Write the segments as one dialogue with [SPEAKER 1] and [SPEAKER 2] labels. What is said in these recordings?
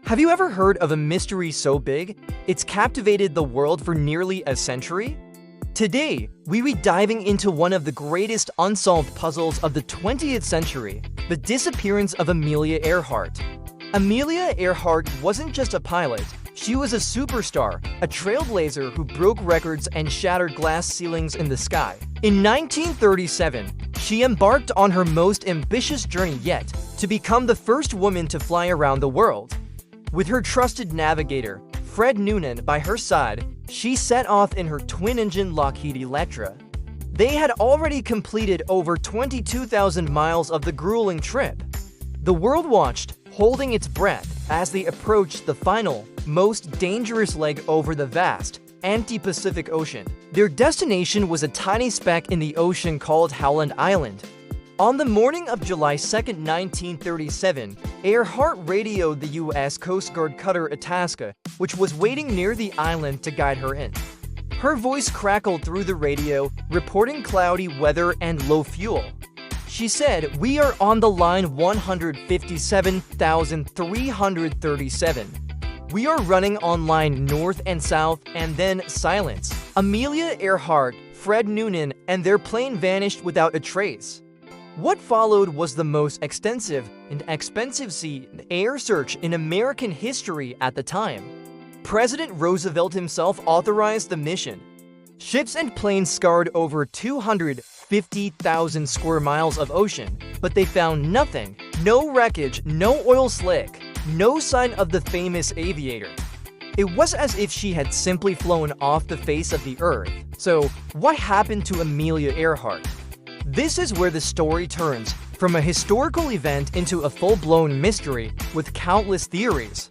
[SPEAKER 1] Have you ever heard of a mystery so big, it's captivated the world for nearly a century? Today, we'll be diving into one of the greatest unsolved puzzles of the 20th century, the disappearance of Amelia Earhart. Amelia Earhart wasn't just a pilot, she was a superstar, a trailblazer who broke records and shattered glass ceilings in the sky. In 1937, she embarked on her most ambitious journey yet, to become the first woman to fly around the world. With her trusted navigator, Fred Noonan, by her side, she set off in her twin-engine Lockheed Electra. They had already completed over 22,000 miles of the grueling trip. The world watched, holding its breath, as they approached the final, most dangerous leg over the vast, empty Pacific Ocean. Their destination was a tiny speck in the ocean called Howland Island. On the morning of July 2, 1937, Earhart radioed the U.S. Coast Guard cutter Itasca, which was waiting near the island to guide her in. Her voice crackled through the radio, reporting cloudy weather and low fuel. She said, "We are on the line 157,337. We are running on line north and south," and then silence. Amelia Earhart, Fred Noonan, and their plane vanished without a trace. What followed was the most extensive and expensive sea and air search in American history at the time. President Roosevelt himself authorized the mission. Ships and planes scoured over 250,000 square miles of ocean, but they found nothing. No wreckage, no oil slick, no sign of the famous aviator. It was as if she had simply flown off the face of the earth. So, what happened to Amelia Earhart? This is where the story turns from a historical event into a full-blown mystery with countless theories.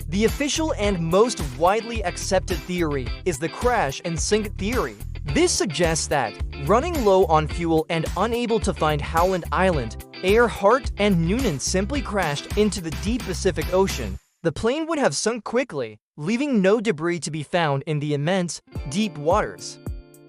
[SPEAKER 1] The official and most widely accepted theory is the crash and sink theory. This suggests that, running low on fuel and unable to find Howland Island, Earhart and Noonan simply crashed into the deep Pacific Ocean. The plane would have sunk quickly, leaving no debris to be found in the immense, deep waters.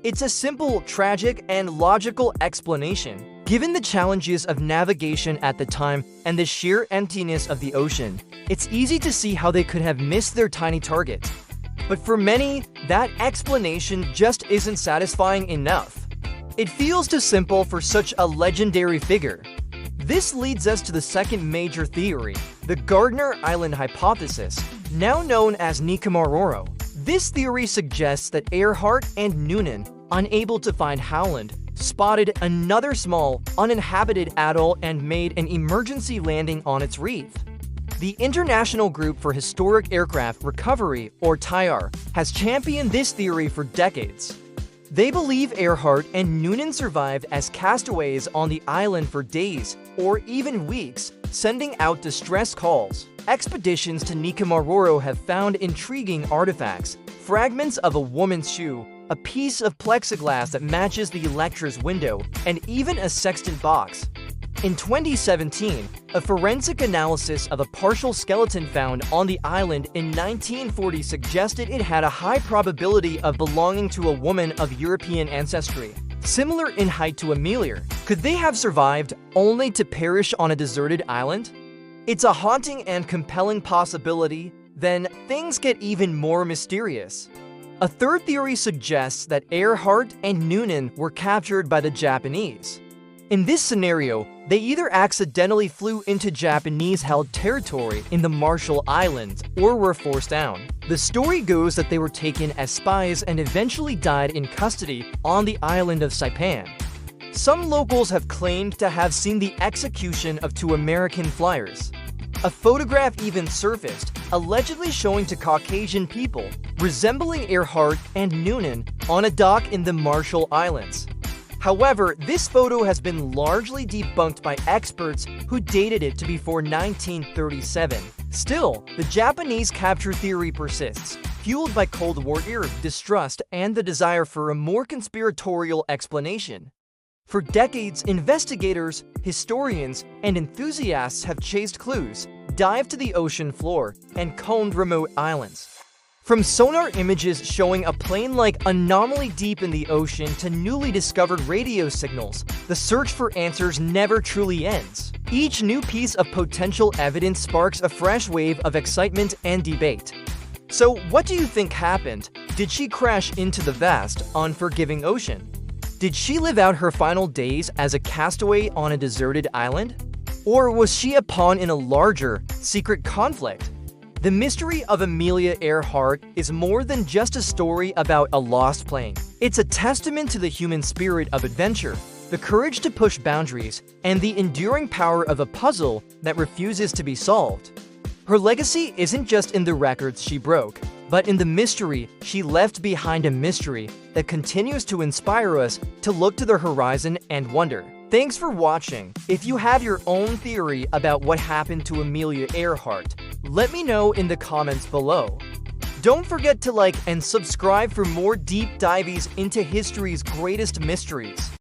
[SPEAKER 1] It's a simple, tragic, and logical explanation, given the challenges of navigation at the time and the sheer emptiness of the ocean. It's easy to see how they could have missed their tiny target. But for many, that explanation just isn't satisfying enough. It feels too simple for such a legendary figure. This leads us to the second major theory, the Gardner Island hypothesis, now known as Nikumaroro. This theory suggests that Earhart and Noonan, unable to find Howland, spotted another small, uninhabited atoll and made an emergency landing on its reef. The International Group for Historic Aircraft Recovery, or TIAR, has championed this theory for decades. They believe Earhart and Noonan survived as castaways on the island for days or even weeks, sending out distress calls. Expeditions to Nikumaroro have found intriguing artifacts, fragments of a woman's shoe, a piece of plexiglass that matches the Electra's window, and even a sextant box. In 2017, a forensic analysis of a partial skeleton found on the island in 1940 suggested it had a high probability of belonging to a woman of European ancestry. Similar in height to Amelia, could they have survived only to perish on a deserted island? It's a haunting and compelling possibility. Then things get even more mysterious. A third theory suggests that Earhart and Noonan were captured by the Japanese. In this scenario, they either accidentally flew into Japanese-held territory in the Marshall Islands or were forced down. The story goes that they were taken as spies and eventually died in custody on the island of Saipan. Some locals have claimed to have seen the execution of 2 American flyers. A photograph even surfaced, allegedly showing to Caucasian people, resembling Earhart and Noonan on a dock in the Marshall Islands. However, this photo has been largely debunked by experts who dated it to before 1937. Still, the Japanese capture theory persists, fueled by Cold War era distrust and the desire for a more conspiratorial explanation. For decades, investigators, historians, and enthusiasts have chased clues, dived to the ocean floor, and combed remote islands. From sonar images showing a plane-like anomaly deep in the ocean to newly discovered radio signals, the search for answers never truly ends. Each new piece of potential evidence sparks a fresh wave of excitement and debate. So, what do you think happened? Did she crash into the vast, unforgiving ocean? Did she live out her final days as a castaway on a deserted island? Or was she a pawn in a larger, secret conflict? The mystery of Amelia Earhart is more than just a story about a lost plane. It's a testament to the human spirit of adventure, the courage to push boundaries, and the enduring power of a puzzle that refuses to be solved. Her legacy isn't just in the records she broke, but in the mystery she left behind, a mystery that continues to inspire us to look to the horizon and wonder. Thanks for watching. If you have your own theory about what happened to Amelia Earhart, let me know in the comments below. Don't forget to like and subscribe for more deep dives into history's greatest mysteries.